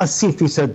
80%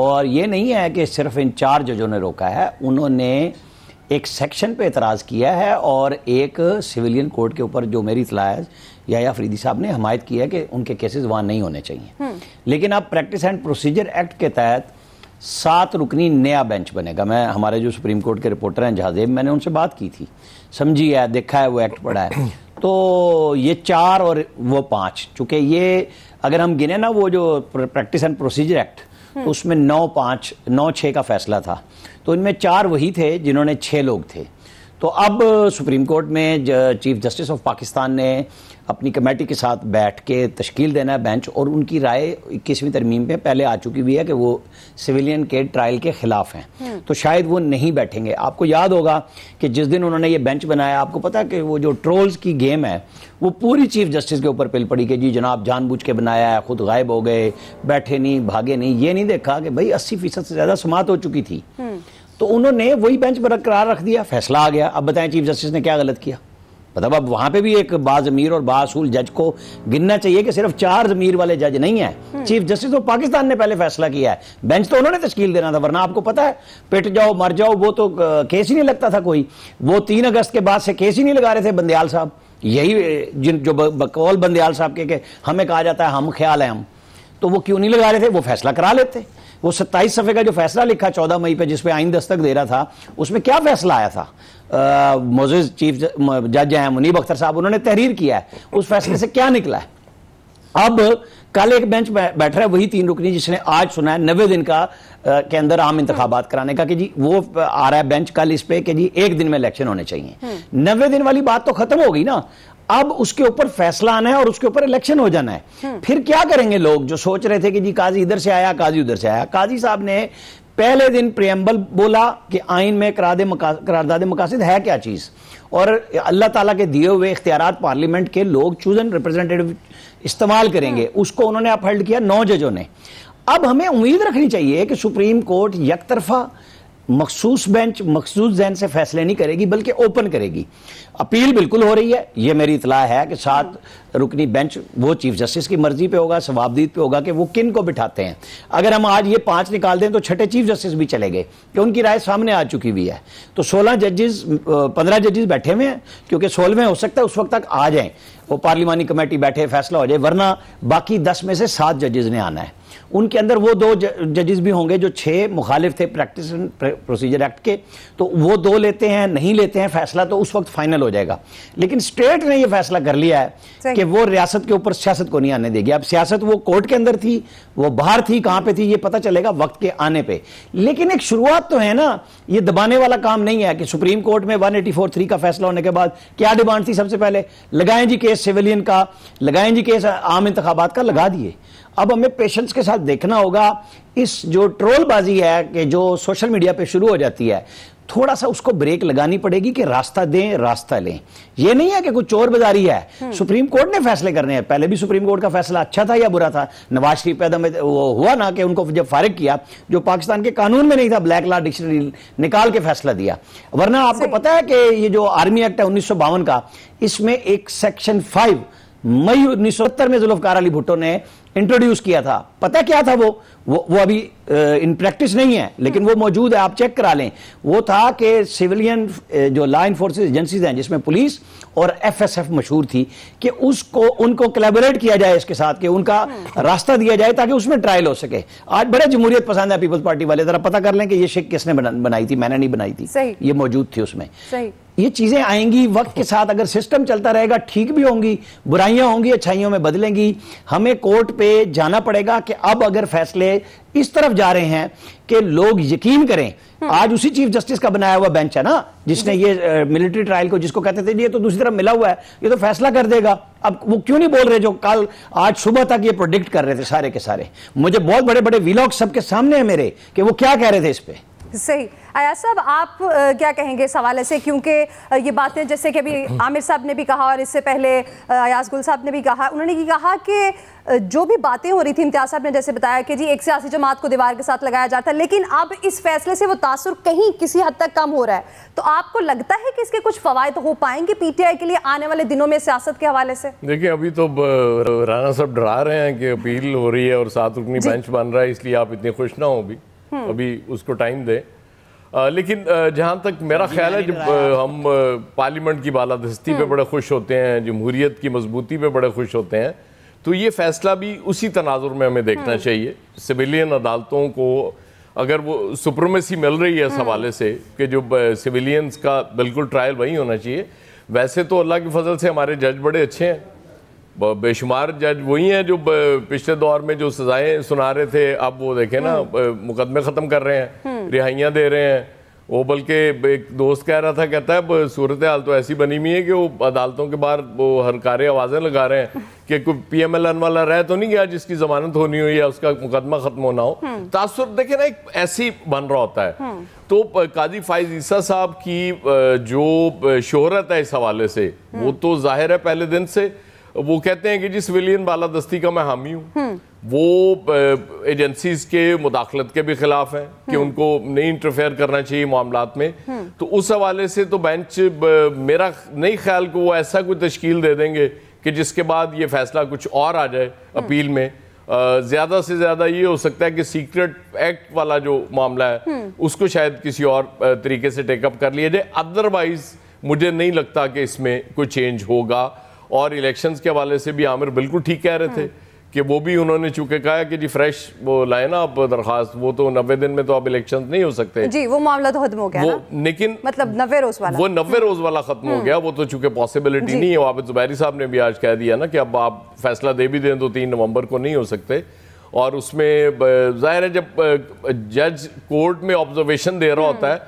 اور یہ نہیں ہے کہ صرف ان 4 ججوں نے روکا ہے, انہوں نے ایک سیکشن پہ اعتراض کیا ہے اور ایک سویلین کوڈ کے اوپر جو میری اطلاع ہے یحییٰ فریدی صاحب نے حمایت کی ہے کہ ان کے کیسز وہاں نہیں ہونے چاہیے. لیکن اب پریکٹس اینڈ پروسیجر ایکٹ کے تحت 7 رکنی نیا بینچ بنے گا. میں ہمارے جو سپریم کورٹ کے رپورٹر ہیں جہازیب, میں نے ان سے بات کی تھی, سمجھی ہے, دیکھا ہے, وہ ایکٹ پڑھا ہے. تو یہ 4 اور وہ 5, چونکہ یہ اگر ہم گنے نا وہ جو پریکٹس اینڈ پروسیجر ایکٹ, تو اس میں 9-6 کا فیصلہ تھا, تو ان میں 4 وہی تھے جنہوں نے 6 لوگ تھے. تو اب سپریم کورٹ میں چیف جسٹس آف پاکستان نے اپنی کمیٹی کے ساتھ بیٹھ کے تشکیل دینا ہے بینچ, اور ان کی رائے 21ویں ترمیم پہ پہلے آ چکی ہوئی ہے کہ وہ سویلین کے ٹرائل کے خلاف ہیں, تو شاید وہ نہیں بیٹھیں گے. آپ کو یاد ہوگا کہ جس دن انہوں نے یہ بینچ بنایا, آپ کو پتا کہ وہ جو ٹرولز کی گیم ہے وہ پوری چیف جسٹس کے اوپر پل پڑی کہ جی جناب جان بوجھ کے بنایا ہے, خود غائب ہو گئے, بیٹھے نہیں, بھاگے نہیں. یہ نہیں دیکھا کہ بھائی 80% سے زیادہ سماعت ہو چکی تھی, تو انہوں نے وہی بینچ برقرار رکھ دیا, فیصلہ آ گیا. اب بتائیں چیف جسٹس نے کیا غلط کیا؟ مطلب اب وہاں پہ بھی ایک باضمیر اور بااصول جج کو گننا چاہیے کہ صرف 4 ضمیر والے جج نہیں ہیں. چیف جسٹس تو پاکستان نے پہلے فیصلہ کیا ہے, بینچ تو انہوں نے تشکیل دینا تھا, ورنہ آپ کو پتا ہے پٹ جاؤ مر جاؤ وہ تو کیس ہی نہیں لگتا تھا کوئی. وہ 3 اگست کے بعد سے کیس ہی نہیں لگا رہے تھے بندیال صاحب, یہی جو بقول بندیال صاحب کے کہ ہمیں کہا جاتا ہے ہم خیال ہیں ہم, تو وہ کیوں نہیں لگا رہے تھے؟ وہ فیصلہ کرا لیتے. وہ 27 صفحے کا جو فیصلہ لکھا 14 مئی پہ جس پہ آئین دستک دے رہا تھا, اس میں کیا فیصلہ آیا تھا؟ معزز چیف جج ہیں منیب اختر صاحب, انہوں نے تحریر کیا ہے, اس فیصلے سے کیا نکلا ہے؟ اب کل ایک بینچ بیٹھ رہا ہے وہی 3 رکنی جس نے آج سنا ہے 90 دن کا کے اندر عام انتخابات کرانے کا, کہ جی وہ آ رہا ہے بینچ کل اس پہ کہ جی 1 دن میں الیکشن ہونے چاہیے. 90 دن والی بات تو ختم ہو گئی نا, اب اس کے اوپر فیصلہ آنا ہے اور اس کے اوپر الیکشن ہو جانا ہے. پھر کیا کریں گے لوگ جو سوچ رہے تھے کہ جی قاضی ادھر سے آیا, قاضی ادھر سے آیا؟ قاضی صاحب نے پہلے دن پریمبل بولا کہ آئین میں قرارداد مقاصد ہے کیا چیز, اور اللہ تعالیٰ کے دیے ہوئے اختیارات پارلیمنٹ کے لوگ چوزن ریپرزینٹیٹو استعمال کریں گے, اس کو انہوں نے اپہولڈ کیا 9 ججوں نے. اب ہمیں امید رکھنی چاہیے کہ سپریم کورٹ یک طرفہ مخصوص بینچ مخصوص ذہن سے فیصلے نہیں کرے گی بلکہ اوپن کرے گی. اپیل بالکل ہو رہی ہے, یہ میری اطلاع ہے کہ 7 رکنی بینچ وہ چیف جسٹس کی مرضی پہ ہوگا, ثوابدید پہ ہوگا کہ وہ کن کو بٹھاتے ہیں. اگر ہم آج یہ 5 نکال دیں تو 6ٹھے چیف جسٹس بھی چلے گئے کہ ان کی رائے سامنے آ چکی ہوئی ہے. تو 15 ججز بیٹھے ہوئے ہیں, کیونکہ 16ویں ہو سکتا ہے اس وقت تک آ جائیں, وہ پارلیمانی کمیٹی بیٹھے فیصلہ ہو جائے, ورنہ باقی 10 میں سے 7 ججز نے آنا ہے. ان کے اندر وہ 2 ججز بھی ہوں گے جو 6 مخالف تھے پریکٹس اینڈ پروسیجر ایکٹ کے, تو وہ 2 لیتے ہیں نہیں لیتے ہیں فیصلہ تو اس وقت فائنل ہو جائے گا. لیکن اسٹیٹ نے یہ فیصلہ کر لیا ہے کہ وہ ریاست کے اوپر سیاست کو نہیں آنے دے گی. اب سیاست وہ کورٹ کے اندر تھی, وہ باہر تھی, کہاں پہ تھی یہ پتہ چلے گا وقت کے آنے پہ. لیکن ایک شروعات تو ہے نا, یہ دبانے والا کام نہیں ہے کہ سپریم کورٹ میں 184(3) کا فیصلہ ہونے کے بعد کیا ڈیمانڈ تھی؟ سب سے پہلے لگائیں جی کیس سیویلین کا, لگائیں جی کیس عام انتخابات کا, لگا دیے. اب ہمیں پیشنس کے ساتھ دیکھنا ہوگا اس جو ٹرول بازی ہے کہ جو سوشل میڈیا پہ شروع ہو جاتی ہے, تھوڑا سا اس کو بریک لگانی پڑے گی کہ راستہ دیں راستہ لیں. یہ نہیں ہے کہ کوئی چور بازاری ہے, سپریم کورٹ نے فیصلے کرنے ہیں. پہلے بھی سپریم کورٹ کا فیصلہ اچھا تھا یا برا تھا؟ نواز شریف پیدا میں وہ ہوا نا کہ ان کو جب فارغ کیا جو پاکستان کے قانون میں نہیں تھا, بلیک لا ڈکشنری نکال کے فیصلہ دیا. ورنہ آپ کو پتا ہے کہ یہ جو آرمی ایکٹ ہے 1952 کا, اس میں ایک سیکشن 5 مئی 1970 میں ذوالفقار علی بھٹو نے انٹروڈیوس کیا تھا. پتہ کیا تھا وہ ابھی ان پریکٹس نہیں ہے لیکن وہ موجود ہے, آپ چیک کرا لیں. وہ تھا کہ سیولین جو لا انفورسز ایجنسیز ہیں جس میں پولیس اور FSF مشہور تھی, کہ ان کو کلیبوریٹ کیا جائے اس کے ساتھ, کہ ان کا راستہ دیا جائے تاکہ اس میں ٹرائل ہو سکے. آج بڑے جمہوریت پسند ہے پیپلز پارٹی والے, ذرا پتہ کر لیں کہ یہ شک کس نے بنائی تھی. میں نے نہیں بنائی تھی, یہ موجود تھی اس میں. یہ چیزیں آئیں گی وقت کے ساتھ, اگر سسٹم چلتا رہے گا ٹھیک بھی ہوں گی, برائیاں ہوں گی اچھائیوں میں بدلیں گی. ہمیں کورٹ پہ جانا پڑے گا کہ اب اگر فیصلے اس طرف جا رہے ہیں کہ لوگ یقین کریں. آج اسی چیف جسٹس کا بنایا ہوا بینچ ہے نا جس نے یہ ملٹری ٹرائل کو, جس کو کہتے تھے یہ تو دوسری طرف ملا ہوا ہے, یہ تو فیصلہ کر دے گا. اب وہ کیوں نہیں بول رہے جو کل آج صبح تک یہ پروڈکٹ کر رہے تھے سارے کے سارے؟ مجھے بہت بڑے بڑے ویلاگ سب کے سامنے ہیں میرے کہ وہ کیا کہہ رہے تھے اس پہ. صحیح. ایاز صاحب آپ کیا کہیں گے اس حوالے سے, کیونکہ یہ باتیں جیسے کہ ابھی عامر صاحب نے بھی کہا اور اس سے پہلے ایاز گل صاحب نے بھی کہا, انہوں نے یہ کہا کہ جو بھی باتیں ہو رہی تھیں, امتیاز صاحب نے جیسے بتایا کہ جی ایک سیاسی جماعت کو دیوار کے ساتھ لگایا جاتا ہے, لیکن اب اس فیصلے سے وہ تاثر کہیں کسی حد تک کم ہو رہا ہے. تو آپ کو لگتا ہے کہ اس کے کچھ فوائد ہو پائیں گے PTI کے لیے آنے والے دنوں میں سیاست کے حوالے سے؟ دیکھیں ابھی تو رانا صاحب ڈرا رہے ہیں کہ اپیل ہو رہی ہے اور 7 رکنی بینچ بن رہا ہے, اس لیے آپ اتنی خوش نہ ہوں بھی. ابھی اس کو ٹائم دیں. لیکن جہاں تک میرا خیال ہے جب ہم پارلیمنٹ کی بالادستی پہ بڑے خوش ہوتے ہیں, جمہوریت کی مضبوطی پہ بڑے خوش ہوتے ہیں, تو یہ فیصلہ بھی اسی تناظر میں ہمیں دیکھنا چاہیے. سویلین عدالتوں کو اگر وہ سپرمیسی مل رہی ہے اس حوالے سے کہ جو سویلینز کا بالکل ٹرائل وہی ہونا چاہیے. ویسے تو اللہ کی فضل سے ہمارے جج بڑے اچھے ہیں, بے شمار جج وہی ہیں جو پچھلے دور میں جو سزائیں سنا رہے تھے اب وہ دیکھیں نا مقدمے ختم کر رہے ہیں, رہائیاں دے رہے ہیں. وہ بلکہ ایک دوست کہہ رہا تھا, کہتا ہے صورتحال تو ایسی بنی ہوئی ہے کہ وہ عدالتوں کے باہر وہ ہرکارے آوازیں لگا رہے ہیں کہ کوئی پی ایم ایل این والا رہ تو نہیں گیا جس کی ضمانت ہونی ہوئی یا اس کا مقدمہ ختم ہونا ہو. تاثر دیکھیں نا ایک ایسی بن رہا ہوتا ہے. تو قاضی فائز عیسیٰ صاحب کی جو شہرت ہے اس حوالے سے وہ تو ظاہر ہے پہلے دن سے. وہ کہتے ہیں کہ جی سویلین بالادستی کا میں حامی ہوں. وہ ایجنسیز کے مداخلت کے بھی خلاف ہیں کہ ان کو نہیں انٹرفیئر کرنا چاہیے معاملات میں. تو اس حوالے سے تو بینچ میرا نہیں خیال کہ وہ ایسا کوئی تشکیل دے دیں گے کہ جس کے بعد یہ فیصلہ کچھ اور آ جائے اپیل میں. زیادہ سے زیادہ یہ ہو سکتا ہے کہ سیکرٹ ایکٹ والا جو معاملہ ہے اس کو شاید کسی اور طریقے سے ٹیک اپ کر لیا جائے. ادروائز مجھے نہیں لگتا کہ اس میں کوئی چینج ہوگا. اور الیکشنز کے حوالے سے بھی عامر بالکل ٹھیک کہہ رہے تھے کہ وہ بھی انہوں نے چونکہ کہا کہ جی فریش وہ لائے نا اب درخواست, وہ تو 90 دن میں تو اب الیکشنز نہیں ہو سکتے. جی وہ معاملہ تو ختم ہو گیا نا, لیکن مطلب 90 روز والا, وہ 90 روز والا ختم ہو گیا. وہ تو چونکہ پاسبلٹی نہیں ہے. عابد زبیری صاحب نے بھی آج کہہ دیا نا کہ اب آپ فیصلہ دے بھی دیں تو 3 نومبر کو نہیں ہو سکتے. اور اس میں ظاہر ہے جب جج کورٹ میں آبزرویشن دے رہا ہوتا ہے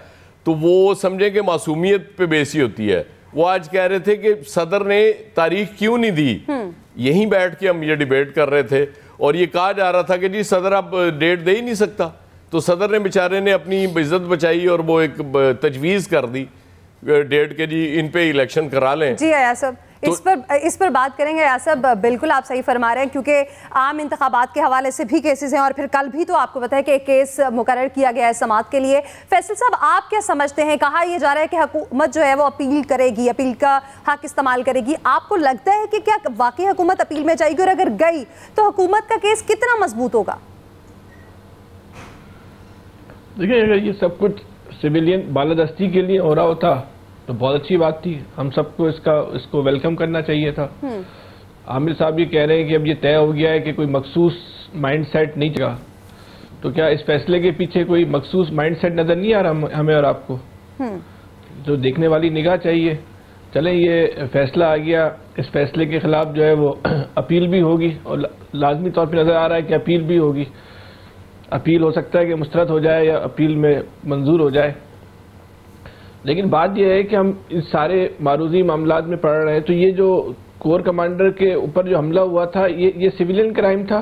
تو وہ سمجھیں کہ معصومیت پہ بیسی ہوتی ہے. وہ آج کہہ رہے تھے کہ صدر نے تاریخ کیوں نہیں دی, یہیں بیٹھ کے ہم یہ ڈیبیٹ کر رہے تھے اور یہ کہا جا رہا تھا کہ جی صدر اب ڈیٹ دے ہی نہیں سکتا. تو صدر نے بیچارے نے اپنی عزت بچائی اور وہ ایک تجویز کر دی ڈیٹ کے جی ان پہ الیکشن کرا لیں. جی ایاز صاحب اس پر بات کریں گے. ایاز صاحب بالکل آپ صحیح فرما رہے ہیں کیونکہ عام انتخابات کے حوالے سے بھی کیسز ہیں اور پھر کل بھی تو آپ کو پتہ ہے کہ ایک کیس مقرر کیا گیا ہے سماعت کے لیے. فیصل صاحب آپ کیا سمجھتے ہیں, کہا یہ جا رہا ہے کہ حکومت جو ہے وہ اپیل کرے گی, اپیل کا حق استعمال کرے گی. آپ کو لگتا ہے کہ کیا واقعی حکومت اپیل میں جائے گی, اور اگر گئی تو حکومت کا کیس کتنا مضبوط ہوگا؟ دیکھیں اگر یہ سب کچھ سویلین بالادستی کے لیے ہو رہا ہوتا تو بہت اچھی بات تھی, ہم سب کو اس کو ویلکم کرنا چاہیے تھا. عامر صاحب یہ کہہ رہے ہیں کہ اب یہ طے ہو گیا ہے کہ کوئی مخصوص مائنڈ سیٹ نہیں چلا, تو کیا اس فیصلے کے پیچھے کوئی مخصوص مائنڈ سیٹ نظر نہیں آ رہا ہمیں اور آپ کو؟ جو دیکھنے والی نگاہ چاہیے. چلیں یہ فیصلہ آ گیا, اس فیصلے کے خلاف جو ہے وہ اپیل بھی ہوگی اور لازمی طور پہ نظر آ رہا ہے کہ اپیل بھی ہوگی. اپیل ہو سکتا ہے کہ مسترد ہو جائے یا اپیل میں منظور ہو جائے. لیکن بات یہ ہے کہ ہم اس سارے معروضی معاملات میں پڑھ رہے ہیں تو یہ جو کور کمانڈر کے اوپر جو حملہ ہوا تھا یہ سویلین کرائم تھا,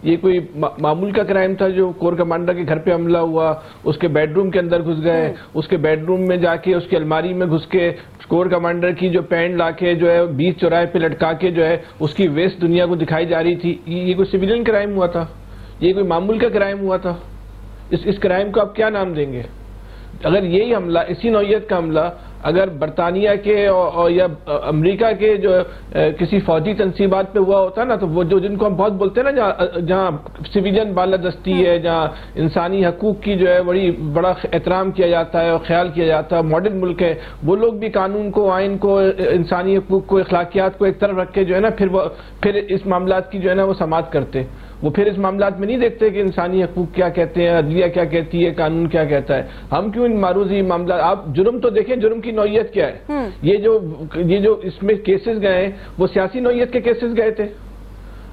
یہ کوئی معمول کا کرائم تھا جو کور کمانڈر کے گھر پہ حملہ ہوا, اس کے بیڈ روم کے اندر گھس گئے, اس کے بیڈ روم میں جا کے اس کی الماری میں گھس کے کور کمانڈر کی جو پینٹ لا کے جو ہے 20 چوراہے پہ لٹکا کے جو ہے اس کی ویسٹ دنیا کو دکھائی جا رہی تھی. یہ کوئی سویلین کرائم ہوا تھا, یہ کوئی معمول کا کرائم ہوا تھا. اس کرائم کو آپ کیا نام دیں گے؟ اگر یہی حملہ, اسی نوعیت کا حملہ اگر برطانیہ کے یا امریکہ کے جو کسی فوجی تنصیبات پہ ہوا ہوتا نا تو وہ جن کو ہم بہت بولتے ہیں نا جہاں سویلین بالادستی ہے, جہاں انسانی حقوق کی جو ہے بڑا احترام کیا جاتا ہے اور خیال کیا جاتا ہے, ماڈرن ملک ہے, وہ لوگ بھی قانون کو, آئین کو, انسانی حقوق کو, اخلاقیات کو ایک طرف رکھ کے جو ہے نا پھر اس معاملات کی جو ہے نا وہ سماعت کرتے. وہ پھر اس معاملات میں نہیں دیکھتے کہ انسانی حقوق کیا کہتے ہیں, عدلیہ کیا کہتی ہے, قانون کیا کہتا ہے. ہم کیوں ان معروضی معاملات, آپ جرم تو دیکھیں جرم کی نوعیت کیا ہے. یہ جو اس میں کیسز گئے ہیں وہ سیاسی نوعیت کے کیسز گئے تھے.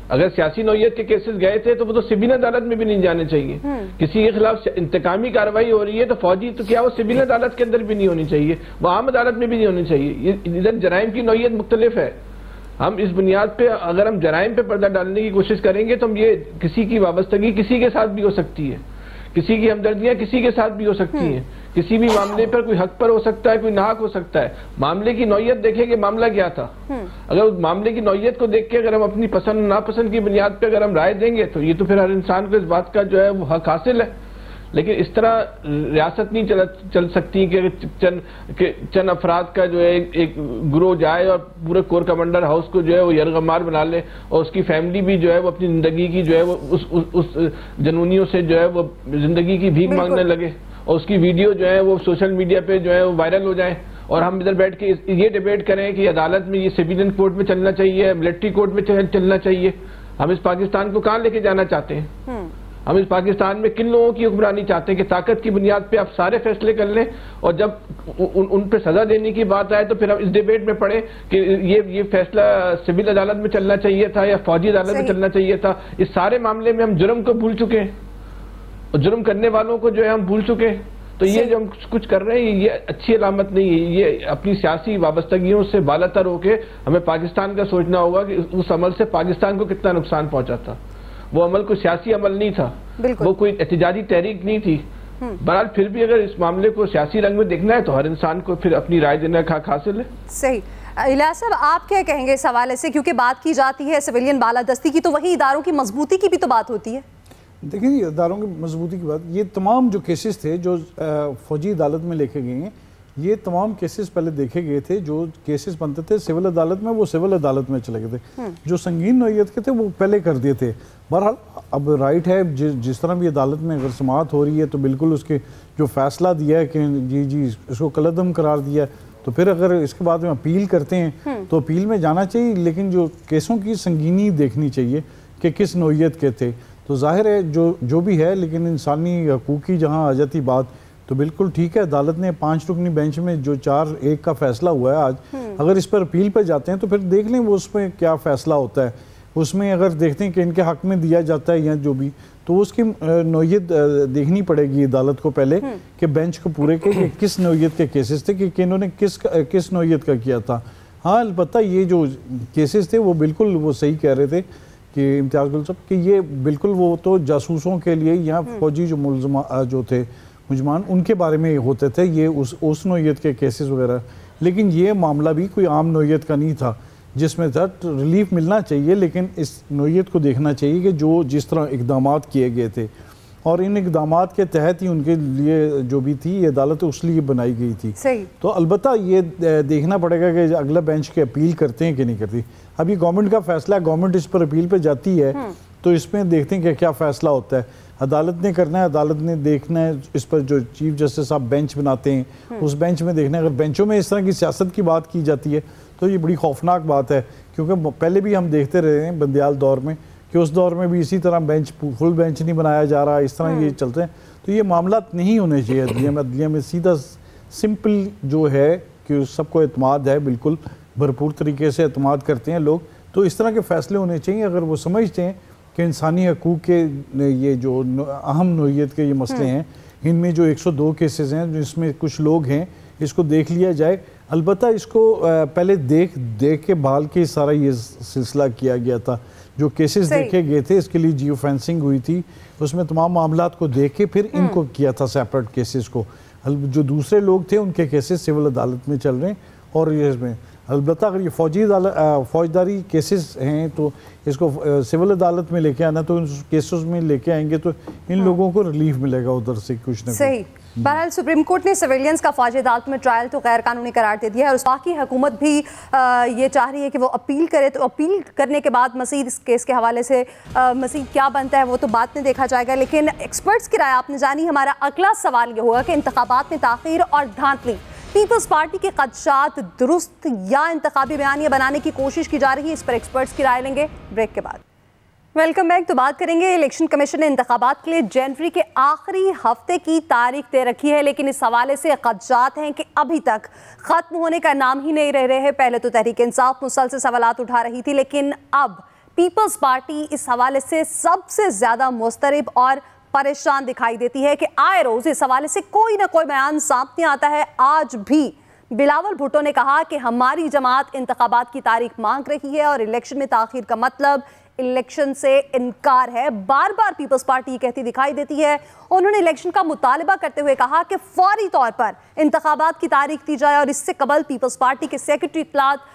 اگر سیاسی نوعیت کے کیسز گئے تھے تو وہ تو سول عدالت میں بھی نہیں جانے چاہیے. کسی کے خلاف انتقامی کارروائی ہو رہی ہے تو فوجی تو کیا وہ سول عدالت کے اندر بھی نہیں ہونی چاہیے, وہ عام عدالت میں بھی نہیں ہونی چاہیے. ادھر جرائم کی نوعیت مختلف ہے. ہم اس بنیاد پہ اگر ہم جرائم پہ پردہ ڈالنے کی کوشش کریں گے تو ہم یہ کسی کی وابستگی کسی کے ساتھ بھی ہو سکتی ہے, کسی کی ہمدردیاں کسی کے ساتھ بھی ہو سکتی ہیں, کسی بھی معاملے پر کوئی حق پر ہو سکتا ہے, کوئی ناحق ہو سکتا ہے. معاملے کی نوعیت دیکھیں کہ معاملہ کیا تھا. اگر اس معاملے کی نوعیت کو دیکھ کے اگر ہم اپنی پسند ناپسند کی بنیاد پہ اگر ہم رائے دیں گے تو یہ تو پھر ہر انسان کو اس بات کا جو ہے وہ حق حاصل ہے. لیکن اس طرح ریاست نہیں چل سکتی کہ چند افراد کا جو ہے ایک گروہ جائے اور پورے کور کمانڈر ہاؤس کو جو ہے وہ یرغمار بنا لے اور اس کی فیملی بھی جو ہے وہ اپنی زندگی کی جو ہے وہ اس جنونیوں سے جو ہے وہ زندگی کی بھیک مانگنے لگے اور اس کی ویڈیو جو ہے وہ سوشل میڈیا پہ جو ہے وہ وائرل ہو جائے اور ہم ادھر بیٹھ کے یہ ڈیبیٹ کریں کہ عدالت میں یہ سویلین کورٹ میں چلنا چاہیے, ملٹری کورٹ میں چلنا چاہیے. ہم اس پاکستان کو کہاں لے کے جانا چاہتے ہیں؟ ہم اس پاکستان میں کن لوگوں کی حکمرانی چاہتے ہیں کہ طاقت کی بنیاد پہ آپ سارے فیصلے کر لیں اور جب ان پہ سزا دینے کی بات آئے تو پھر ہم اس ڈیبیٹ میں پڑھیں کہ یہ فیصلہ سول عدالت میں چلنا چاہیے تھا یا فوجی عدالت میں چلنا چاہیے تھا. اس سارے معاملے میں ہم جرم کو بھول چکے ہیں اور جرم کرنے والوں کو جو ہے ہم بھول چکے ہیں. تو یہ جو ہم کچھ کر رہے ہیں یہ اچھی علامت نہیں ہے. یہ اپنی سیاسی وابستگیوں سے بالا تر ہو کے ہمیں پاکستان کا سوچنا ہوگا کہ اس عمل سے پاکستان کو کتنا نقصان پہنچا تھا. وہ عمل کوئی سیاسی عمل نہیں تھا, وہ کوئی احتجاجی تحریک نہیں تھی. بہرحال پھر بھی اگر اس معاملے کو سیاسی رنگ میں دیکھنا ہے تو ہر انسان کو پھر اپنی رائے دینے کا حق حاصل ہے. صحیح. الیاس صاحب آپ کیا کہیں گے اس حوالے سے, کیونکہ بات کی جاتی ہے سویلین بالادستی کی تو وہی اداروں کی مضبوطی کی بھی تو بات ہوتی ہے. دیکھیں یہ اداروں کی مضبوطی کی بات, یہ تمام جو کیسز تھے جو فوجی عدالت میں لے کے گئے ہیں یہ تمام کیسز پہلے دیکھے گئے تھے. جو کیسز بنتے تھے سول عدالت میں وہ سول عدالت میں چلے گئے تھے. جو سنگین نوعیت کے تھے وہ پہلے کر دیے تھے. بہرحال اب رائٹ ہے جس طرح بھی عدالت میں اگر سماعت ہو رہی ہے تو بالکل اس کے جو فیصلہ دیا ہے کہ جی اس کو کالعدم قرار دیا ہے تو پھر اگر اس کے بعد میں اپیل کرتے ہیں تو اپیل میں جانا چاہیے. لیکن جو کیسوں کی سنگینی دیکھنی چاہیے کہ کس نوعیت کے تھے. تو ظاہر ہے جو بھی ہے لیکن انسانی حقوق کی جہاں آ جاتی بات تو بالکل ٹھیک ہے. عدالت نے 5 رکنی بینچ میں جو 4-1 کا فیصلہ ہوا ہے آج, اگر اس پر اپیل پہ جاتے ہیں تو پھر دیکھ لیں وہ اس میں کیا فیصلہ ہوتا ہے. اس میں اگر دیکھتے ہیں کہ ان کے حق میں دیا جاتا ہے یا جو بھی تو اس کی نوعیت دیکھنی پڑے گی عدالت کو پہلے کہ بینچ کو پورے کہ کس نوعیت کے کیسز تھے کہ انہوں نے کس نوعیت کا کیا تھا. ہاں البتہ یہ جو کیسز تھے وہ بالکل وہ صحیح کہہ رہے تھے کہ امتیاز گل صاحب کہ یہ بالکل وہ تو جاسوسوں کے لیے یا فوجی جو جو تھے مجرمان ان کے بارے میں ہوتے تھے یہ اس نوعیت کے کیسز وغیرہ. لیکن یہ معاملہ بھی کوئی عام نوعیت کا نہیں تھا جس میں تھا ریلیف ملنا چاہیے. لیکن اس نوعیت کو دیکھنا چاہیے کہ جس طرح اقدامات کیے گئے تھے اور ان اقدامات کے تحت ہی ان کے لیے جو بھی تھی یہ عدالت اس لیے بنائی گئی تھی. تو البتہ یہ دیکھنا پڑے گا کہ اگلا بینچ کے اپیل کرتے ہیں کہ نہیں کرتی. ابھی گورنمنٹ کا فیصلہ ہے, گورنمنٹ اس پر اپیل پہ جاتی ہے تو اس میں دیکھتے ہیں کہ کیا فیصلہ ہوتا ہے. عدالت نے کرنا ہے, عدالت نے دیکھنا ہے اس پر جو چیف جسٹس صاحب بینچ بناتے ہیں اس بینچ میں دیکھنا ہے. اگر بینچوں میں اس طرح کی سیاست کی بات کی جاتی ہے تو یہ بڑی خوفناک بات ہے, کیونکہ پہلے بھی ہم دیکھتے رہے ہیں بندیال دور میں کہ اس دور میں بھی اسی طرح بینچ فل بینچ نہیں بنایا جا رہا, اس طرح یہ چلتے ہیں. تو یہ معاملات نہیں ہونے چاہیے عدلیہ میں. سیدھا سمپل جو ہے کہ سب کو اعتماد ہے, بالکل بھرپور طریقے سے اعتماد کرتے ہیں لوگ. تو اس طرح کے فیصلے ہونے چاہیے اگر وہ سمجھتے ہیں کہ انسانی حقوق کے یہ جو اہم نوعیت کے یہ مسئلے ہیں ان میں جو 102 کیسز ہیں جس میں کچھ لوگ ہیں اس کو دیکھ لیا جائے. البتہ اس کو پہلے دیکھ کے بھال کے سارا یہ سلسلہ کیا گیا تھا. جو کیسز دیکھے گئے تھے اس کے لیے جیو فینسنگ ہوئی تھی, اس میں تمام معاملات کو دیکھ کے پھر ان کو کیا تھا سیپریٹ کیسز کو. جو دوسرے لوگ تھے ان کے کیسز سول عدالت میں چل رہے ہیں اور اس میں البتہ اگر یہ فوجداری کیسز ہیں تو اس کو سول عدالت میں لے کے آنا تو ان کیسز میں لے کے آئیں گے تو ان لوگوں کو ریلیف ملے گا ادھر سے کچھ نہ کچھ. صحیح. بہرحال سپریم کورٹ نے سویلینز کا فوجی عدالت میں ٹرائل تو غیر قانونی قرار دے دیا ہے اور باقی حکومت بھی یہ چاہ رہی ہے کہ وہ اپیل کرے. تو اپیل کرنے کے بعد مزید اس کیس کے حوالے سے مزید کیا بنتا ہے وہ تو بعد میں دیکھا جائے گا. لیکن ایکسپرٹس کی رائے آپ نے جانی. ہمارا اگلا سوال یہ ہوگا کہ انتخابات میں تاخیر اور دھاندلی, پیپلز پارٹی کے خدشات درست یا انتخابی بیانیہ بنانے کی کوشش کی جا رہی ہے, اس پر ایکسپرٹس کی رائے لیں گے بریک کے بعد. Welcome back. تو بات کریں گے الیکشن کمیشن نے انتخابات کے لیے جنوری کے آخری ہفتے کی تاریخ دے رکھی ہے, لیکن اس حوالے سے خدشات ہیں کہ ابھی تک ختم ہونے کا نام ہی نہیں رہ رہے ہیں. پہلے تو تحریک انصاف مسلسل سوالات اٹھا رہی تھی, لیکن اب پیپلز پارٹی اس حوالے سے سب سے زیادہ مضطرب اور پریشان دکھائی دیتی ہے کہ آئے روز اس حوالے سے کوئی نہ کوئی بیان سامنے آتا ہے. آج بھی بلاول بھٹو نے کہا کہ ہماری جماعت انتخابات کی تاریخ مانگ رہی ہے اور الیکشن میں تاخیر کا مطلب الیکشن سے انکار ہے. بار بار پیپلز پارٹی یہ کہتی دکھائی دیتی ہے. انہوں نے الیکشن کا مطالبہ کرتے ہوئے کہا کہ فوری طور پر انتخابات کی تاریخ دی جائے اور اس سے قبل پیپلز پارٹی کے سیکرٹری اطلاعات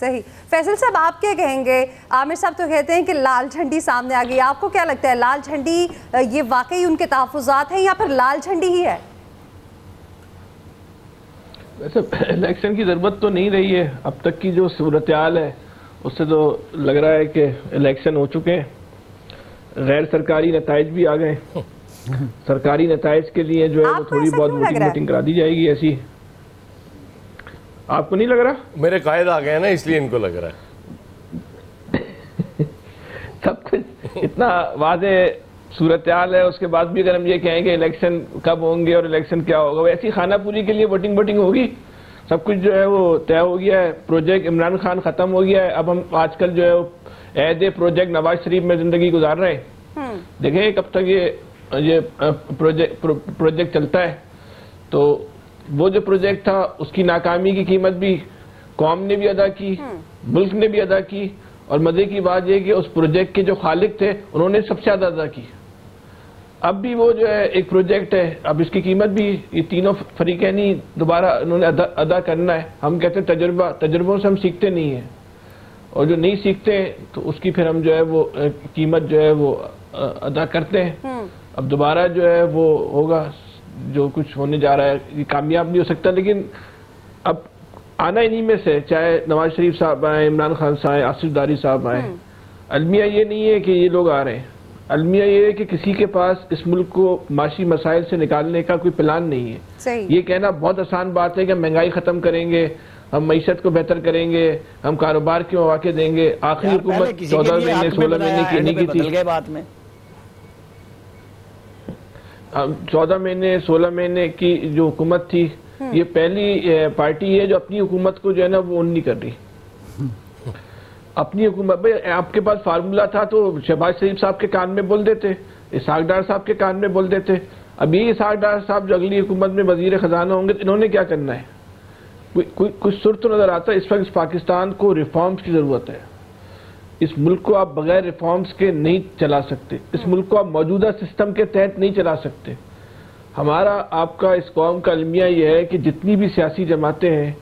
صحیح. فیصل صاحب آپ کیا کہیں گے؟ عامر صاحب تو کہتے ہیں کہ لال جھنڈی سامنے آ گئی. آپ کو کیا لگتا ہے لال جھنڈی یہ واقعی ان کے تحفظات ہیں یا پھر لال جھنڈی ہی ہے؟ ویسے الیکشن کی ضرورت تو نہیں رہی ہے اب تک کی جو صورتحال ہے اس سے تو لگ رہا ہے کہ الیکشن ہو چکے ہیں. غیر سرکاری نتائج بھی آ گئے. سرکاری نتائج کے لیے جو ہے وہ تھوڑی بہت ووٹنگ کرا دی جائے گی. ایسی آپ کو نہیں لگ رہا؟ میرے قائد آ گئے نا اس لیے ان کو لگ رہا ہے. سب کچھ اتنا واضح صورتحال ہے اس کے بعد بھی اگر ہم یہ کہیں کہ الیکشن کب ہوں گے اور الیکشن کیا ہوگا, ایسی خانہ پوری کے لیے ووٹنگ ہوگی. سب کچھ جو ہے وہ طے ہو گیا ہے. پروجیکٹ عمران خان ختم ہو گیا ہے. اب ہم آج کل جو ہے عہد پروجیکٹ نواز شریف میں زندگی گزار رہے ہیں. دیکھیں کب تک یہ پروجیکٹ چلتا ہے. تو وہ جو پروجیکٹ تھا اس کی ناکامی کی قیمت بھی قوم نے بھی ادا کی, ملک نے بھی ادا کی, اور مزے کی بات یہ کہ اس پروجیکٹ کے جو خالق تھے انہوں نے سب سے زیادہ ادا کی. اب بھی وہ جو ہے ایک پروجیکٹ ہے, اب اس کی قیمت بھی یہ تینوں فریقینی دوبارہ انہوں نے ادا کرنا ہے. ہم کہتے ہیں تجربوں سے ہم سیکھتے نہیں ہیں, اور جو نہیں سیکھتے تو اس کی پھر ہم جو ہے وہ قیمت جو ہے وہ ادا کرتے ہیں. اب دوبارہ جو ہے وہ ہوگا جو کچھ ہونے جا رہا ہے یہ کامیاب نہیں ہو سکتا. لیکن اب آنا انہی میں سے, چاہے نواز شریف صاحب آئیں, عمران خان صاحب آئیں, آصف زرداری صاحب آئیں. المیہ یہ نہیں ہے کہ یہ لوگ آ رہے ہیں. المیہ یہ ہے کہ کسی کے پاس اس ملک کو معاشی مسائل سے نکالنے کا کوئی پلان نہیں ہے. یہ کہنا بہت آسان بات ہے کہ ہم مہنگائی ختم کریں گے, ہم معیشت کو بہتر کریں گے, ہم کاروبار کے مواقع دیں گے. آخری حکومت 14 مہینے 16 مہینے کی نہیں کی تھی. 14 مہینے 16 مہینے کی جو حکومت تھی, یہ پہلی پارٹی ہے جو اپنی حکومت کو جو ہے نا وہ نہیں کر رہی. اپنی حکومت آپ کے پاس فارمولا تھا تو شہباز شریف صاحب کے کان میں بول دیتے, اسحاق ڈار صاحب کے کان میں بول دیتے. اب یہ اسحاق ڈار صاحب جو اگلی حکومت میں وزیر خزانہ ہوں گے تو انہوں نے کیا کرنا ہے؟ کچھ سر تو نظر آتا ہے. اس وقت پاکستان کو ریفارمز کی ضرورت ہے. اس ملک کو آپ بغیر ریفارمز کے نہیں چلا سکتے. اس ملک کو آپ موجودہ سسٹم کے تحت نہیں چلا سکتے. ہمارا آپ کا اس قوم کا المیہ یہ ہے کہ جتنی بھی سیاسی جماعتیں ہیں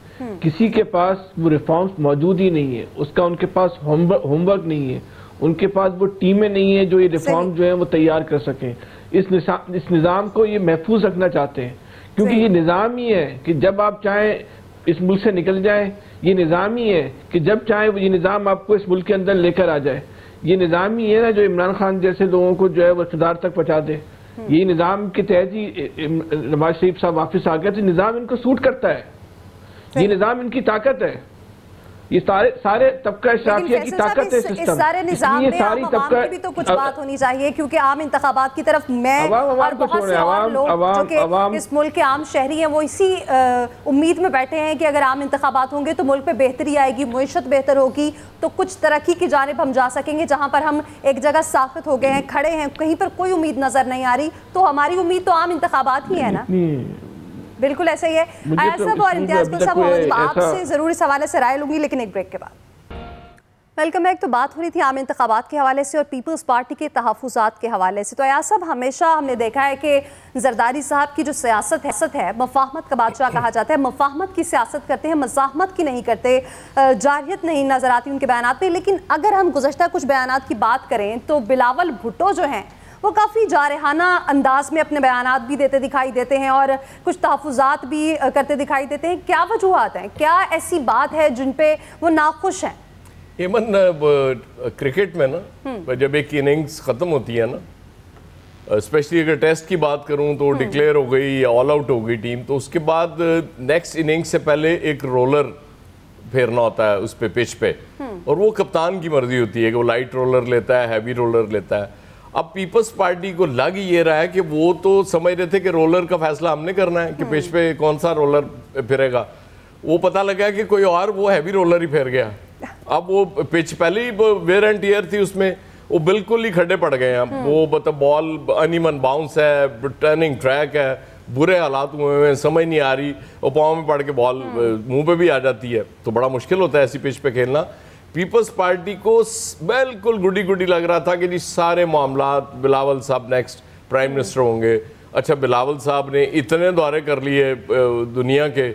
کسی کے پاس وہ ریفارمز موجود ہی نہیں ہے. اس کا ان کے پاس ہوم ورک نہیں ہے. ان کے پاس وہ ٹیمیں نہیں ہیں جو یہ ریفارم جو ہیں وہ تیار کر سکیں. اس نظام کو یہ محفوظ رکھنا چاہتے ہیں کیونکہ یہ نظام ہی ہے کہ جب آپ چاہیں اس ملک سے نکل جائیں. یہ نظام ہی ہے کہ جب چاہیں یہ نظام آپ کو اس ملک کے اندر لے کر آ جائے. یہ نظام ہی ہے نا جو عمران خان جیسے لوگوں کو جو ہے وہ اقتدار تک پہنچا دے. یہ نظام کے تحت ہی نواز شریف صاحب واپس آ گئے. تو نظام ان کو سوٹ کرتا ہے. یہ نظام ان کی طاقت ہے. یہ سارے طبقہ اشرافیہ کی طاقت ہے سسٹم. اس سارے نظام میں عوام کی بھی تو کچھ بات ہونی چاہیے کیونکہ عام انتخابات کی طرف میں اور بہت سے اور لوگ جو کہ اس ملک کے عام شہری ہیں وہ اسی امید میں بیٹھے ہیں کہ اگر عام انتخابات ہوں گے تو ملک پہ بہتری آئے گی, معیشت بہتر ہوگی, تو کچھ ترقی کی جانب ہم جا سکیں گے. جہاں پر ہم ایک جگہ ساخت ہو گئے ہیں, کھڑے ہیں, کہیں پر کوئی امید نظر نہیں آ رہی, تو ہماری امید تو عام انتخابات ہی ہے نا. بالکل ایسا ہی ہے. ایاز صاحب اور امتیاز گل صاحب, آپ سے ضرور اس حوالے سے رائے لوں گی لیکن ایک بریک کے بعد. Welcome back. تو بات ہو رہی تھی عام انتخابات کے حوالے سے اور پیپلز پارٹی کے تحفظات کے حوالے سے. تو ایاز صاحب ہمیشہ ہم نے دیکھا ہے کہ زرداری صاحب کی جو سیاست ہے مفاہمت کا بادشاہ کہا جاتا ہے. مفاہمت کی سیاست کرتے ہیں, مزاحمت کی نہیں کرتے, جارحیت نہیں نظر آتی ان کے بیانات میں. لیکن اگر ہم گزشتہ کچھ بیانات کی بات کریں تو بلاول بھٹو جو ہیں وہ کافی جارحانہ انداز میں اپنے بیانات بھی دیتے دکھائی دیتے ہیں اور کچھ تحفظات بھی کرتے دکھائی دیتے ہیں. کیا وجوہات ہیں, کیا ایسی بات ہے جن پہ وہ ناخوش ہیں؟ ایمن کرکٹ میں نا جب ایک اننگز ختم ہوتی ہے نا, اسپیشلی اگر ٹیسٹ کی بات کروں تو ڈکلیئر ہو گئی یا آل آؤٹ ہو گئی ٹیم, تو اس کے بعد نیکسٹ اننگ سے پہلے ایک رولر پھیرنا ہوتا ہے اس پہ پچ پہ, اور وہ کپتان کی مرضی ہوتی ہے کہ وہ لائٹ رولر لیتا ہے, ہیوی رولر لیتا ہے. اب پیپلز پارٹی کو لگ یہ رہا ہے کہ وہ تو سمجھ رہے تھے کہ رولر کا فیصلہ ہم نے کرنا ہے کہ پچ پہ کون سا رولر پھرے گا. وہ پتہ لگا کہ کوئی اور وہ ہیوی رولر ہی پھیر گیا. اب وہ پچ پہلے ہی ویئر اینڈ ٹیئر تھی اس میں, وہ بالکل ہی کھڈے پڑ گئے ہیں. وہ بال انیمن باؤنس ہے, ٹرننگ ٹریک ہے, برے حالات ہوئے ہیں, سمجھ نہیں آ رہی, اور پاؤں میں پڑ کے بال منہ پہ بھی آ جاتی ہے, تو بڑا مشکل ہوتا ہے ایسی پچ پہ کھیلنا. پیپلز پارٹی کو بالکل گڈی لگ رہا تھا کہ جی سارے معاملات بلاول صاحب نیکسٹ پرائم منسٹر ہوں گے. اچھا بلاول صاحب نے اتنے دورے کر لیے دنیا کے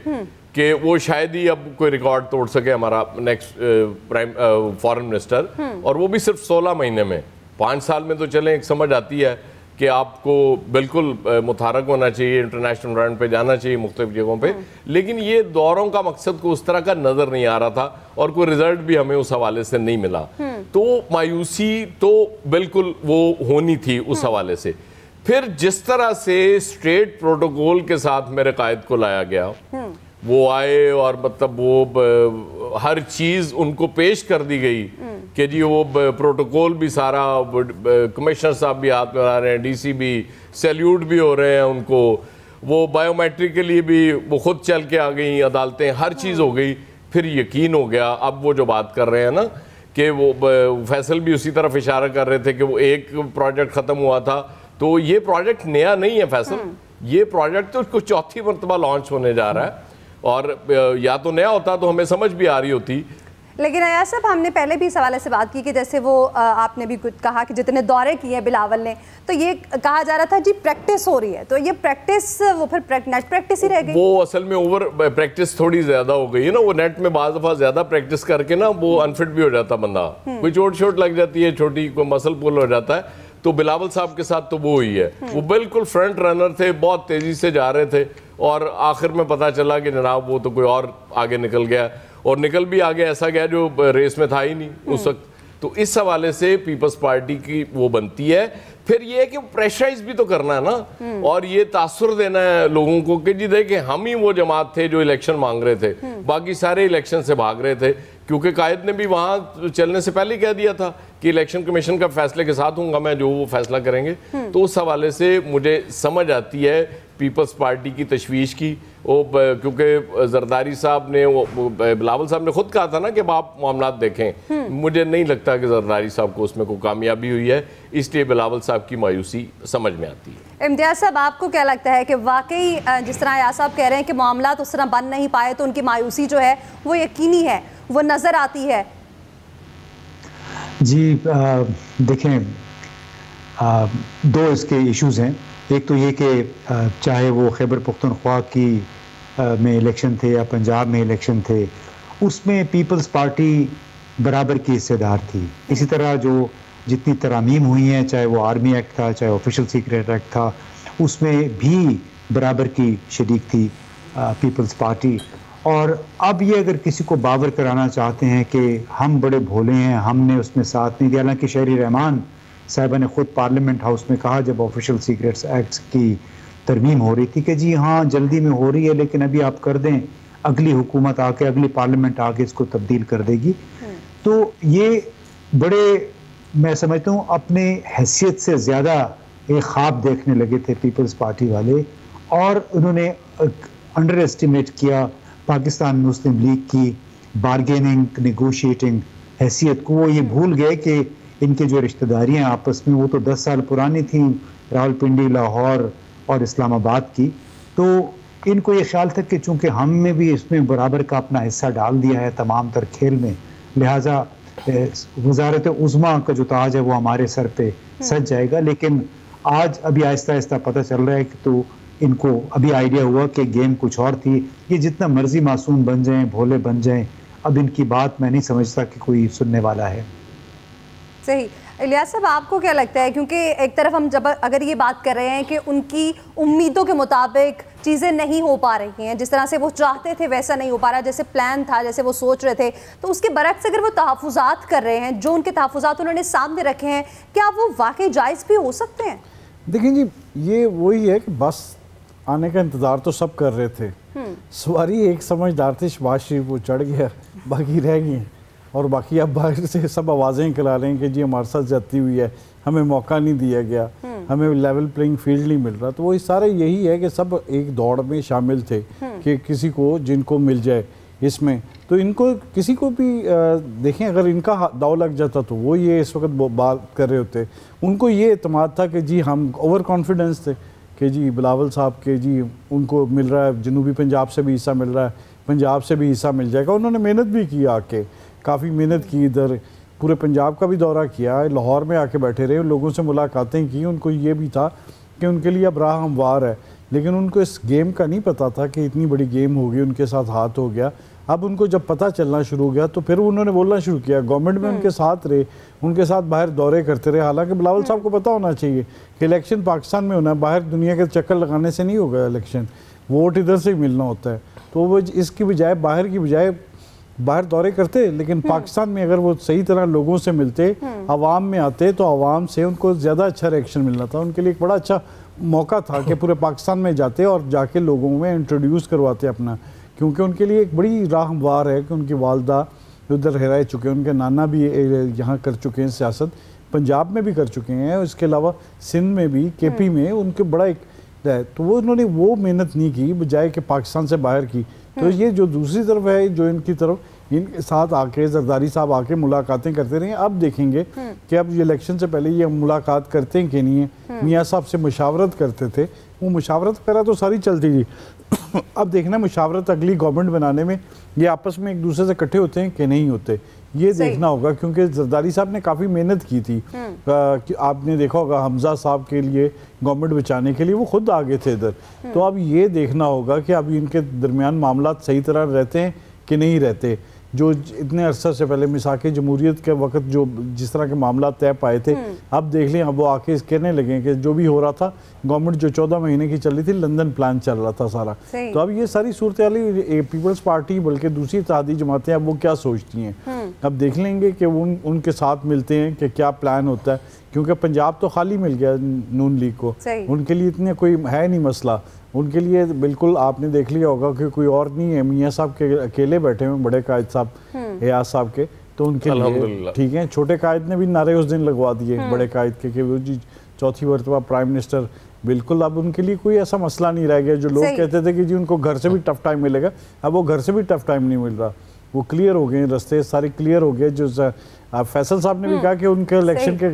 کہ وہ شاید ہی اب کوئی ریکارڈ توڑ سکے ہمارا نیکسٹ فارن منسٹر، اور وہ بھی صرف 16 مہینے میں. 5 سال میں تو چلیں ایک سمجھ آتی ہے کہ آپ کو بالکل متحرک ہونا چاہیے، انٹرنیشنل فرنٹ پہ جانا چاہیے مختلف جگہوں پہ، لیکن یہ دوروں کا مقصد کو اس طرح کا نظر نہیں آ رہا تھا اور کوئی رزلٹ بھی ہمیں اس حوالے سے نہیں ملا. تو مایوسی تو بالکل وہ ہونی تھی اس حوالے سے. پھر جس طرح سے اسٹریٹ پروٹوکول کے ساتھ میرے قائد کو لایا گیا، وہ آئے اور مطلب وہ ہر چیز ان کو پیش کر دی گئی کہ جی وہ پروٹوکول بھی سارا، کمشنر صاحب بھی ہاتھ میں لا رہے ہیں، ڈی سی بھی سیلیوٹ بھی ہو رہے ہیں ان کو، وہ بایو میٹرک کے لیے بھی وہ خود چل کے آ گئی عدالتیں، ہر چیز ہو گئی. پھر یقین ہو گیا. اب وہ جو بات کر رہے ہیں نا کہ وہ فیصل بھی اسی طرف اشارہ کر رہے تھے کہ وہ ایک پروجیکٹ ختم ہوا تھا، تو یہ پروجیکٹ نیا نہیں ہے فیصل، یہ پروجیکٹ تو اس کو 4تھی مرتبہ لانچ ہونے جا رہا ہے، اور یا تو نیا ہوتا تو ہمیں سمجھ بھی آ رہی ہوتی. لیکن ایاز صاحب ہم نے پہلے بھی اس حوالے سے بات کی کہ جیسے وہ آپ نے بھی کچھ کہا کہ جتنے دورے کیے ہیں بلاول نے، تو یہ کہا جا رہا تھا جی پریکٹس ہو رہی ہے، تو یہ پریکٹس وہ پھر نیٹ پریکٹس ہی رہ گئی. وہ اصل میں اوور پریکٹس تھوڑی زیادہ ہو گئی ہے نا، وہ نیٹ میں بعض دفعہ زیادہ پریکٹس کر کے نا وہ انفٹ بھی ہو جاتا بندہ، کوئی چوٹ لگ جاتی ہے چھوٹی، کوئی مسل پل ہو جاتا ہے. تو بلاول صاحب کے ساتھ تو وہ ہوئی ہے، وہ بالکل فرنٹ رنر تھے، بہت تیزی سے جا رہے تھے، اور آخر میں پتا چلا کہ جناب وہ تو کوئی اور آگے نکل گیا، اور نکل بھی آگے ایسا گیا جو ریس میں تھا ہی نہیں اس وقت. تو اس حوالے سے پیپلز پارٹی کی وہ بنتی ہے. پھر یہ ہے کہ پریشرائز بھی تو کرنا ہے نا، اور یہ تاثر دینا ہے لوگوں کو کہ جی دیکھیں ہم ہی وہ جماعت تھے جو الیکشن مانگ رہے تھے، باقی سارے الیکشن سے بھاگ رہے تھے، کیونکہ قائد نے بھی وہاں چلنے سے پہلے کہہ دیا تھا کہ الیکشن کمیشن کا فیصلے کے ساتھ ہوں گا میں، جو وہ فیصلہ کریں گے. تو اس حوالے سے مجھے سمجھ آتی ہے پیپلز پارٹی کی تشویش کی، کیونکہ زرداری صاحب نے، بلاول صاحب نے خود کہا تھا نا کہ آپ معاملات دیکھیں. مجھے نہیں لگتا کہ زرداری صاحب کو اس میں کوئی کامیابی ہوئی ہے، اس لیے بلاول صاحب کی مایوسی سمجھ میں آتی ہے. امتیاز صاحب آپ کو کیا لگتا ہے کہ واقعی جس طرح ایاز صاحب کہہ رہے ہیں کہ معاملات اس طرح بن نہیں پائے تو ان کی مایوسی جو ہے وہ یقینی ہے، وہ نظر آتی ہے؟ جی دیکھیں، دو اس کے ایشوز ہیں. ایک تو یہ کہ چاہے وہ خیبر پختونخوا کی میں الیکشن تھے یا پنجاب میں الیکشن تھے، اس میں پیپلز پارٹی برابر کی حصے دار تھی. اسی طرح جو جتنی ترامیم ہوئی ہیں، چاہے وہ آرمی ایکٹ تھا، چاہے آفیشل سیکریٹ ایکٹ تھا، اس میں بھی برابر کی شریک تھی پیپلز پارٹی. اور اب یہ اگر کسی کو باور کرانا چاہتے ہیں کہ ہم بڑے بھولے ہیں، ہم نے اس میں ساتھ نہیں دیا، حالانکہ شہری رحمان صاحبہ نے خود پارلیمنٹ ہاؤس میں کہا جب آفیشل سیکریٹس ایکٹس کی ترمیم ہو رہی تھی کہ جی ہاں جلدی میں ہو رہی ہے، لیکن ابھی آپ کر دیں، اگلی حکومت آ کے، اگلی پارلیمنٹ آ کے اس کو تبدیل کر دے گی. تو یہ بڑے، میں سمجھتا ہوں اپنے حیثیت سے زیادہ ایک خواب دیکھنے لگے تھے پیپلز پارٹی والے، اور انہوں نے انڈر ایسٹیمیٹ کیا پاکستان مسلم لیگ کی بارگیننگ، نیگوشیٹنگ حیثیت کو. وہ یہ بھول گئے کہ ان کے جو رشتہ داریاں آپس میں وہ تو 10 سال پرانی تھیں، راولپنڈی، لاہور اور اسلام آباد کی. تو ان کو یہ خیال تھا کہ چونکہ ہم نے بھی اس میں برابر کا اپنا حصہ ڈال دیا ہے تمام تر کھیل میں، لہٰذا وزارت عظمیٰ کا جو تاج ہے وہ ہمارے سر پہ سج جائے گا. لیکن آج ابھی آہستہ آہستہ پتہ چل رہا ہے کہ تو ان کو ابھی آئیڈیا ہوا کہ گیم کچھ اور تھی. یہ جتنا مرضی معصوم بن جائیں، بھولے بن جائیں، اب ان کی بات میں نہیں سمجھتا کہ کوئی سننے والا ہے. صحیح. الیاس صاحب آپ کو کیا لگتا ہے، کیونکہ ایک طرف ہم جب اگر یہ بات کر رہے ہیں کہ ان کی امیدوں کے مطابق چیزیں نہیں ہو پا رہی ہیں، جس طرح سے وہ چاہتے تھے ویسا نہیں ہو پا رہا، جیسے پلان تھا، جیسے وہ سوچ رہے تھے، تو اس کے برعکس اگر وہ تحفظات کر رہے ہیں، جو ان کے تحفظات انہوں نے سامنے رکھے ہیں، کیا وہ واقعی جائز بھی ہو سکتے ہیں؟ دیکھیں جی، یہ وہی ہے کہ بس آنے کا انتظار تو سب کر رہے تھے. سواری ایک سمجھدار تھے، شہباز شریف وہ چڑھ گیا، باقی رہ گئے، اور باقی اب باہر سے سب آوازیں کرا رہے ہیں کہ جی ہمارے ساتھ زیادتی ہوئی ہے، ہمیں موقع نہیں دیا گیا، ہمیں لیول پلینگ فیلڈ نہیں مل رہا. تو وہ سارے یہی ہے کہ سب ایک دوڑ میں شامل تھے کہ کسی کو جن کو مل جائے اس میں. تو ان کو کسی کو بھی دیکھیں، اگر ان کا داؤ لگ جاتا تو وہ یہ اس وقت بات کر رہے ہوتے. ان کو یہ اعتماد تھا کہ جی ہم اوور کانفیڈنس تھے کہ جی بلاول صاحب کے جی ان کو مل رہا ہے، جنوبی پنجاب سے بھی حصہ مل رہا ہے، پنجاب سے بھی حصہ مل جائے گا. انہوں نے محنت بھی کی، آ کے کافی محنت کی، ادھر پورے پنجاب کا بھی دورہ کیا، لاہور میں آ کے بیٹھے رہے، لوگوں سے ملاقاتیں کی. ان کو یہ بھی تھا کہ ان کے لیے اب راہ ہموار ہے. لیکن ان کو اس گیم کا نہیں پتا تھا کہ اتنی بڑی گیم ہوگی، ان کے ساتھ ہاتھ ہو گیا. اب ان کو جب پتہ چلنا شروع ہو گیا تو پھر انہوں نے بولنا شروع کیا. گورنمنٹ میں ان کے ساتھ رہے، ان کے ساتھ باہر دورے کرتے رہے. حالانکہ بلاول صاحب کو پتہ ہونا چاہیے کہ الیکشن پاکستان میں ہونا ہے، باہر دنیا کے چکر لگانے سے نہیں ہوگا الیکشن، ووٹ ادھر سے ہی ملنا ہوتا ہے. تو وہ اس کی بجائے باہر کی بجائے باہر دورے کرتے، لیکن پاکستان میں اگر وہ صحیح طرح لوگوں سے ملتے، عوام میں آتے، تو عوام سے ان کو زیادہ اچھا ریئیکشن ملنا تھا. ان کے لیے ایک بڑا اچھا موقع تھا کہ پورے پاکستان میں جاتے اور جا کے لوگوں میں انٹروڈیوس کرواتے اپنا، کیونکہ ان کے لیے ایک بڑی راہ ہموار ہے کہ ان کی والدہ ادھر رہ چکے ہیں، ان کے نانا بھی یہاں کر چکے ہیں سیاست، پنجاب میں بھی کر چکے ہیں، اس کے علاوہ سندھ میں بھی، کے پی میں ان کے بڑا ایک ہے. تو وہ انہوں نے وہ محنت نہیں کی بجائے کہ پاکستان سے باہر کی. تو یہ جو دوسری طرف ہے، جو ان کی طرف ان کے ساتھ آ کے زرداری صاحب آ کے ملاقاتیں کرتے رہے ہیں. اب دیکھیں گے کہ اب یہ الیکشن سے پہلے یہ ملاقات کرتے ہیں کہ نہیں ہیں. میاں صاحب سے مشاورت کرتے تھے، وہ مشاورت وغیرہ تو ساری چلتی تھی. اب دیکھنا مشاورت اگلی گورنمنٹ بنانے میں یہ آپس میں ایک دوسرے سے اکٹھے ہوتے ہیں کہ نہیں ہوتے، یہ دیکھنا ہوگا. کیونکہ زرداری صاحب نے کافی محنت کی تھی. آپ نے دیکھا ہوگا حمزہ صاحب کے لیے گورنمنٹ بچانے کے لیے وہ خود آگے تھے ادھر. تو اب یہ دیکھنا ہوگا کہ اب ان کے درمیان معاملات صحیح طرح رہتے ہیں کہ نہیں رہتے. جو اتنے عرصہ سے پہلے مساق جمہوریت کے وقت جو جس طرح کے معاملات طے پائے تھے، اب دیکھ لیں اب وہ آ کے کہنے لگے کہ جو بھی ہو رہا تھا گورنمنٹ جو 14 مہینے کی چل رہی تھی، لندن پلان چل رہا تھا سارا. تو اب یہ ساری صورتحال پیپلز پارٹی بلکہ دوسری اتحادی جماعتیں اب وہ کیا سوچتی ہیں. اب دیکھ لیں گے کہ ان کے ساتھ ملتے ہیں کہ کیا پلان ہوتا ہے. کیونکہ پنجاب تو خالی مل گیا نون لیگ کو، ان کے لیے اتنے کوئی ہے نہیں مسئلہ. ان کے لیے بالکل آپ نے دیکھ لیا ہوگا کہ کوئی اور نہیں ہے. میاں صاحب کے اکیلے بیٹھے ہوئے بڑے قائد صاحب ایاز صاحب کے، تو ان کے لیے ٹھیک ہے. چھوٹے قائد نے بھی نعرے اس دن لگوا دیے بڑے قائد کے کہ وہ جی چوتھی مرتبہ پرائم منسٹر. بالکل اب ان کے لیے کوئی ایسا مسئلہ نہیں رہ گیا. جو لوگ کہتے تھے کہ جی ان کو گھر سے بھی ٹف ٹائم ملے گا، اب وہ گھر سے بھی ٹف ٹائم نہیں مل رہا. وہ کلیئر ہو گئے، رستے سارے کلیئر ہو گئے. جو فیصل صاحب نے بھی کہا کہ ان کے الیکشن کے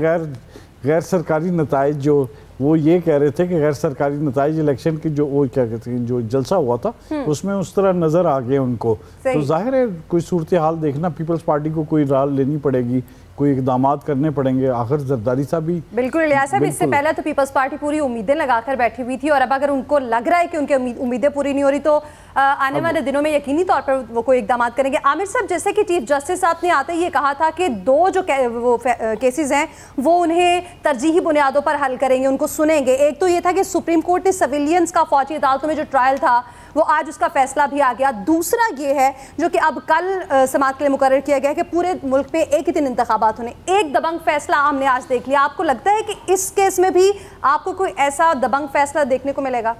غیر سرکاری نتائج جو وہ یہ کہہ رہے تھے کہ غیر سرکاری نتائج الیکشن کی جو وہ کیا کہتے ہیں جو جلسہ ہوا تھا اس میں اس طرح نظر آ گئے ان کو. تو ظاہر ہے کوئی صورتحال دیکھنا پیپلز پارٹی کو کوئی رائے لینی پڑے گی، کوئی اقدامات کرنے پڑیں گے. آخر زرداری صاحب بھی بالکل الیاس صاحب، اس سے پہلے تو پیپلز پارٹی پوری امیدیں لگا کر بیٹھی ہوئی تھی، اور اب اگر ان کو لگ رہا ہے کہ ان کی امیدیں پوری نہیں ہو رہی تو آنے والے دنوں میں یقینی طور پر وہ کوئی اقدامات کریں گے. عامر صاحب، جیسے کہ چیف جسٹس صاحب نے آتے یہ کہا تھا کہ دو جو کیسز ہیں وہ انہیں ترجیحی بنیادوں پر حل کریں گے، ان کو سنیں گے. ایک تو یہ تھا کہ سپریم کورٹ نے سویلینز کا فوجی عدالتوں میں جو ٹرائل تھا وہ آج اس کا فیصلہ بھی آ گیا. دوسرا یہ ہے جو کہ اب کل سماعت کے لیے مقرر کیا گیا کہ پورے ملک میں ایک ہی دن انتخابات ہونے. ایک دبنگ فیصلہ ہم نے آج دیکھ لیا. آپ کو لگتا ہے کہ اس کیس میں بھی آپ کو کوئی ایسا دبنگ فیصلہ دیکھنے کو ملے گا؟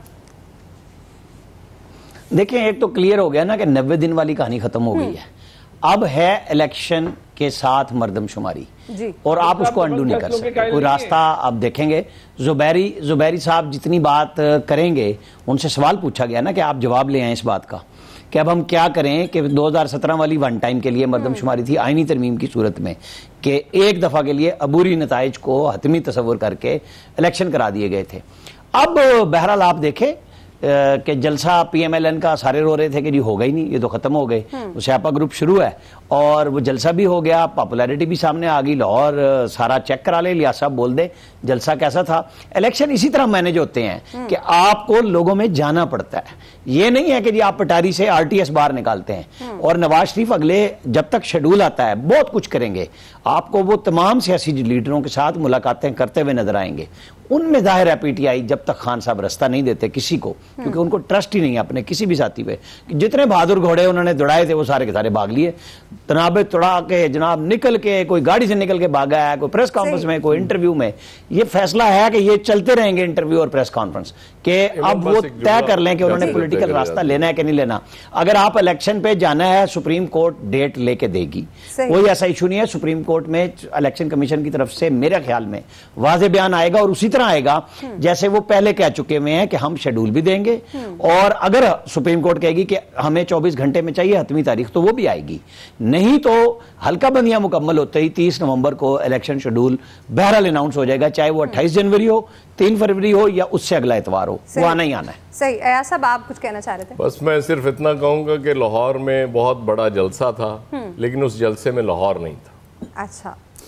دیکھیں، ایک تو کلیئر ہو گیا نا کہ 90 دن والی کہانی ختم ہو گئی ہے. اب ہے الیکشن کے ساتھ مردم شماری، اور آپ اس کو انڈو نہیں کر سکتے. کوئی راستہ آپ دیکھیں گے. زبیری صاحب جتنی بات کریں گے، ان سے سوال پوچھا گیا نا کہ آپ جواب لے آئیں اس بات کا کہ اب ہم کیا کریں کہ 2017 والی ون ٹائم کے لیے مردم شماری تھی آئینی ترمیم کی صورت میں کہ ایک دفعہ کے لیے عبوری نتائج کو حتمی تصور کر کے الیکشن کرا دیے گئے تھے. اب بہرحال آپ دیکھیں کہ جلسہ پی ایم ایل این کا سارے رو رہے تھے کہ جی ہوگا ہی نہیں، یہ تو ختم ہو گئے. سیاپا گروپ شروع ہے اور وہ جلسہ بھی ہو گیا، پاپولیرٹی بھی سامنے آ گئی. لاہور سارا چیک کرا لے، الیاس صاحب بول دے جلسہ کیسا تھا. الیکشن اسی طرح مینج ہوتے ہیں کہ آپ کو لوگوں میں جانا پڑتا ہے. یہ نہیں ہے کہ جی آپ پٹاری سے آر ٹی ایس باہر نکالتے ہیں. اور نواز شریف اگلے جب تک شیڈول آتا ہے بہت کچھ کریں گے. آپ کو وہ تمام سیاسی لیڈروں کے ساتھ ملاقاتیں کرتے ہوئے نظر آئیں گے. ان میں ظاہر ہے پی ٹی آئی جب تک خان صاحب رستہ نہیں دیتے کسی کو، کیونکہ ان کو ٹرسٹ ہی نہیں ہے اپنے کسی بھی ساتھی پہ. جتنے بہادر گھوڑے انہوں نے دوڑائے تھے وہ سارے کے سارے بھاگ لیے. تنابیں توڑا کے جناب نکل کے، کوئی گاڑی سے نکل کے بھاگا ہے، کوئی پریس کانفرنس میں، کوئی انٹرویو میں. یہ فیصلہ ہے کہ یہ چلتے رہیں گے انٹرویو اور پریس کانفرنس، کہ اب وہ طے کر لیں کہ انہوں نے پولیٹیکل راستہ لینا ہے کہ نہیں لینا. اگر آپ الیکشن پہ جانا ہے، سپریم کورٹ ڈیٹ لے کے دے گی. کوئی ایسا ایشو نہیں ہے. سپریم کورٹ میں الیکشن کمیشن کی طرف سے میرے خیال میں واضح بیان آئے گا، اور اسی طرح آئے گا جیسے وہ پہلے کہہ چکے ہوئے ہیں کہ ہم شیڈول بھی دیں گے. اور اگر سپریم کورٹ کہے گی کہ ہمیں 24 گھنٹے میں چاہیے حتمی تاریخ تو وہ بھی آئے گی. نہیں تو ہلکا بندیاں مکمل ہوتے ہی 30 نومبر کو الیکشن شیڈول بہرحال اناؤنس ہو جائے گا، چاہے وہ 28 جنوری ہو، 3 فروری ہو، یا اس سے اگلا اتوار ہو. وہ آنا ہی آنا ہے. صحیح. ایاز صاحب آپ کچھ کہنا چاہ رہے تھے؟ بس میں صرف اتنا کہوں گا کہ لاہور میں بہت بڑا جلسہ تھا، لیکن اس جلسے میں لاہور نہیں تھا. اچھا،